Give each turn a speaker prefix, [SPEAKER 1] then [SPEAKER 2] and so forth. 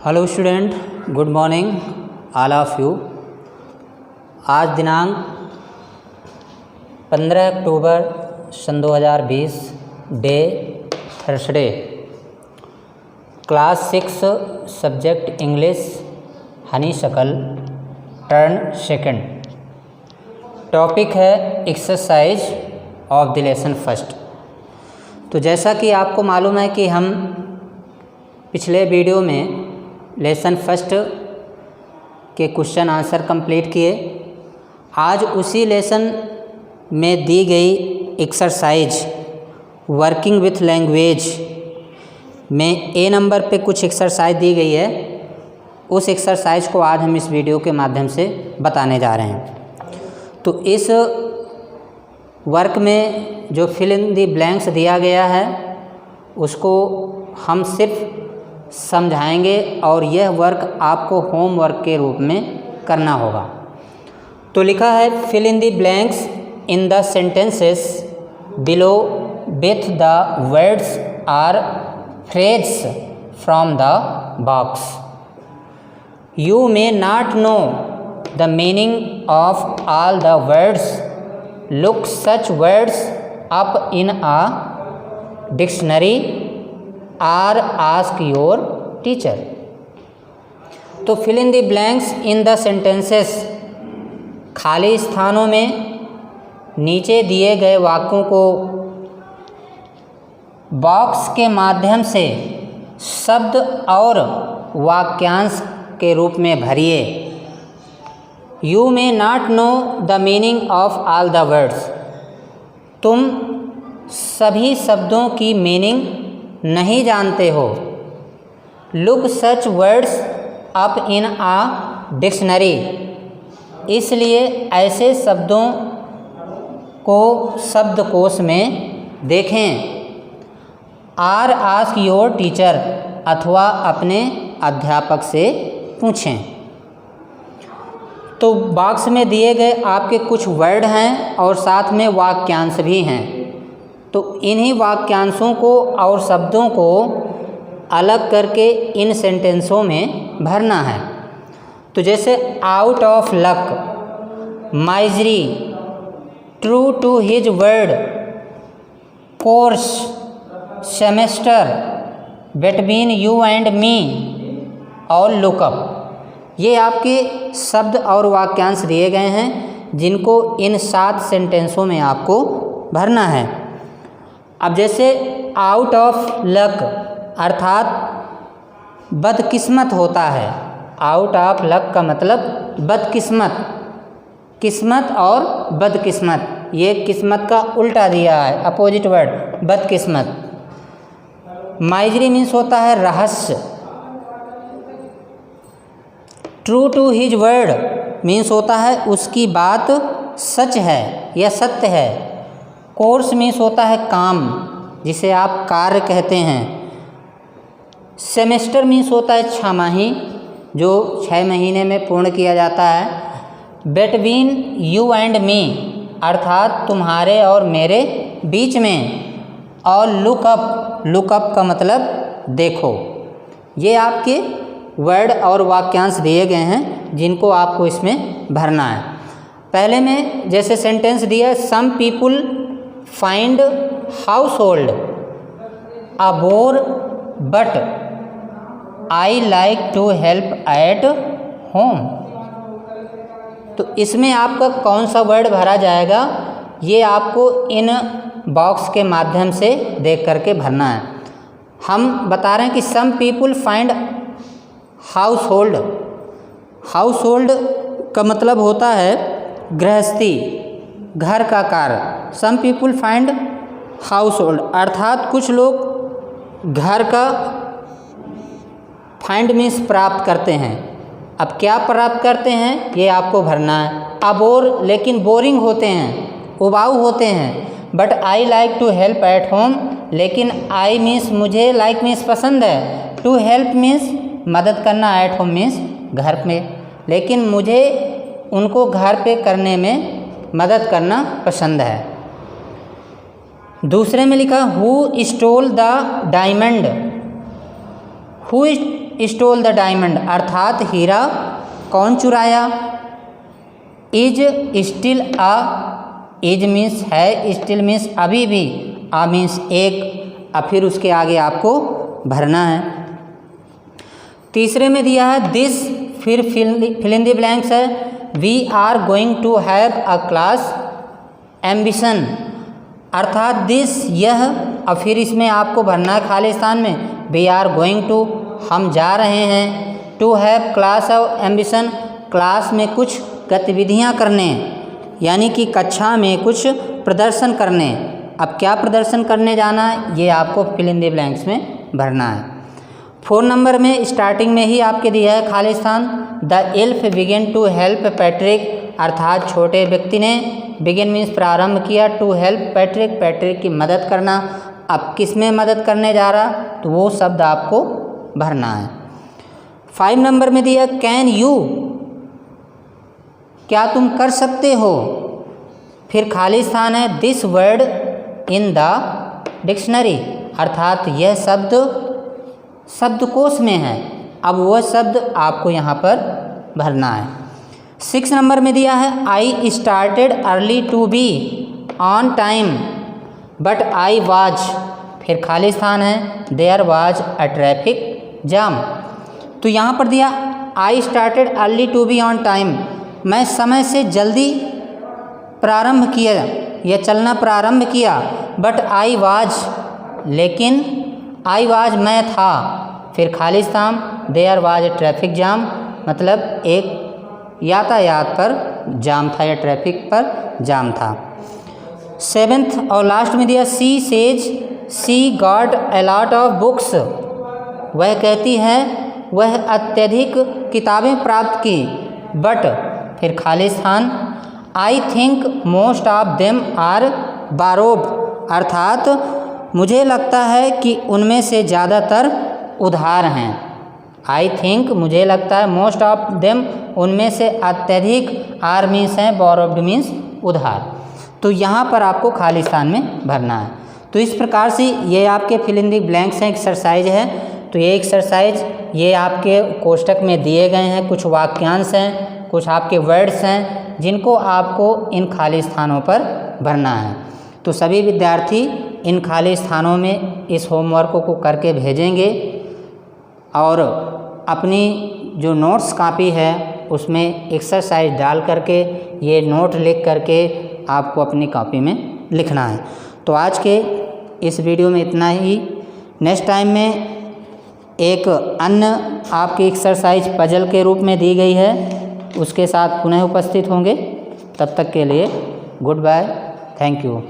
[SPEAKER 1] Hello student, good morning all of you. आज दिनांक 15 अक्टूबर सन 2020, day Thursday, class 6 subject English honeysuckle, term second. Topic है exercise of the lesson first. तो जैसा कि आपको मालूम है कि हम पिछले वीडियो में लेसन फर्स्ट के क्वेश्चन आंसर कंप्लीट किए। आज उसी लेसन में दी गई एक्सरसाइज वर्किंग विथ लैंग्वेज में ए नंबर पे कुछ एक्सरसाइज दी गई है। उस एक्सरसाइज को आज हम इस वीडियो के माध्यम से बताने जा रहे हैं। तो इस वर्क में जो फिल इन दी ब्लैंक्स दिया गया है उसको हम सिर्फ समझाएंगे और यह वर्क आपको होमवर्क के रूप में करना होगा। तो लिखा है fill in the blanks in the sentences below with the words or phrase from the box. You may not know the meaning of all the words. Look such words up in a dictionary or ask your teacher. तो fill in the blanks in the sentences, खाली स्थानों में नीचे दिए गए वाक्यों को box के माध्यम से शब्द और वाक्यांश के रूप में भरिए। You may not know the meaning of all the words. तुम सभी शब्दों की मीनिंग नहीं जानते हो। Look such words up in a dictionary, इसलिए ऐसे शब्दों को शब्दकोश में देखें। आर आस्क योर टीचर, अथवा अपने अध्यापक से पूछें। तो बॉक्स में दिए गए आपके कुछ वर्ड हैं और साथ में वाक्यांश भी हैं। तो इन्हीं वाक्यांशों को और शब्दों को अलग करके इन सेंटेंसों में भरना है। तो जैसे out of luck, misery, true to his word, course, semester, between you and me और लुकअप। ये आपके शब्द और वाक्यांश दिए गए हैं जिनको इन 7 सेंटेंसों में आपको भरना है। अब जैसे आउट ऑफ लक अर्थात बदकिस्मत होता है। आउट ऑफ लक का मतलब बदकिस्मत, किस्मत और बदकिस्मत, ये किस्मत का उल्टा दिया है, अपोजिट वर्ड बदकिस्मत। माइजरी मीन्स होता है रहस्य। True to his word means होता है उसकी बात सच है या सत्य है। कोर्स मीन्स होता है काम, जिसे आप कार्य कहते हैं। सेमेस्टर मीन्स होता है छमाही, जो 6 महीने में पूर्ण किया जाता है। बिटवीन यू एंड मी अर्थात तुम्हारे और मेरे बीच में। और लुकअप, लुकअप का मतलब देखो। ये आपके वर्ड और वाक्यांश दिए गए हैं जिनको आपको इसमें भरना है। पहले में जैसे सेंटेंस दिया, some people find household a bore but I like to help at home. तो इसमें आपका कौन सा वर्ड भरा जाएगा ये आपको इन बॉक्स के माध्यम से देख करके भरना है। हम बता रहे हैं कि some people find household. Household का मतलब होता है गृहस्थी, घर का कार्य। Some people find household अर्थात कुछ लोग घर का फाइंड मीन्स प्राप्त करते हैं। अब क्या प्राप्त करते हैं ये आपको भरना है। अबोर लेकिन बोरिंग होते हैं, उबाऊ होते हैं। But I like to help at home, लेकिन आई मीन्स मुझे, लाइक मीन्स पसंद है, टू हेल्प मीन्स मदद करना, एट होम मीन्स घर में, लेकिन मुझे उनको घर पे करने में मदद करना पसंद है। दूसरे में लिखा who stole the diamond, who stole the diamond, अर्थात हीरा कौन चुराया। Is still a, is means है, स्टिल मीन्स अभी भी, आ मीन्स एक, अब फिर उसके आगे आपको भरना है। तीसरे में दिया है दिस, फिर फिल इन द ब्लैंक्स है। We are going to have a class ambition, अर्थात दिस यह, और फिर इसमें आपको भरना है खाली स्थान में वी आर गोइंग टू, हम जा रहे हैं, to have class of ambition, class में कुछ गतिविधियां करने, यानी कि कक्षा में कुछ प्रदर्शन करने। अब क्या प्रदर्शन करने जाना है ये आपको फिल इन द ब्लैंक्स में भरना है। 4 नंबर में स्टार्टिंग में ही आपके दिया है खाली स्थान। The elf begin to help Patrick, अर्थात छोटे व्यक्ति ने, बिगिन मीन्स प्रारंभ किया, टू हेल्प पैट्रिक, पैट्रिक की मदद करना। अब किस में मदद करने जा रहा तो वो शब्द आपको भरना है। 5 नंबर में दिया कैन यू, क्या तुम कर सकते हो, फिर खाली स्थान है this word in the dictionary, अर्थात यह शब्द शब्दकोश में है, अब वह शब्द आपको यहाँ पर भरना है। 6 नंबर में दिया है I started early to be on time but I was, फिर खाली स्थान है there was a traffic jam. तो यहाँ पर दिया I started early to be on time, मैं समय से जल्दी प्रारंभ किया या चलना प्रारंभ किया, बट आई वाज, लेकिन आई वाज मैं था, फिर खाली स्थान there was a traffic jam, मतलब एक यातायात पर जाम था या ट्रैफिक पर जाम था। 7th और लास्ट में दिया she says she got a lot of books, वह कहती है वह अत्यधिक किताबें प्राप्त की, बट फिर खाली स्थान I think most of them are borrowed, अर्थात मुझे लगता है कि उनमें से ज़्यादातर उधार हैं। आई थिंक मुझे लगता है, मोस्ट ऑफ देम उनमें से अत्यधिक, आर मीन्स हैं, बोरोव्ड मीन्स उधार। तो यहाँ पर आपको खाली स्थान में भरना है। तो इस प्रकार से ये आपके फिल इन द ब्लैंक्स हैं, एक्सरसाइज है। तो ये एक्सरसाइज ये आपके कोष्टक में दिए गए हैं, कुछ वाक्यांश हैं, कुछ आपके वर्ड्स हैं जिनको आपको इन खाली स्थानों पर भरना है। तो सभी विद्यार्थी इन खाली स्थानों में इस होमवर्क को करके भेजेंगे और अपनी जो नोट्स कॉपी है उसमें एक्सरसाइज डाल करके ये नोट लिख करके आपको अपनी कॉपी में लिखना है। तो आज के इस वीडियो में इतना ही। नेक्स्ट टाइम में एक अन्य आपकी एक्सरसाइज पजल के रूप में दी गई है, उसके साथ पुनः उपस्थित होंगे। तब तक के लिए गुड बाय, थैंक यू।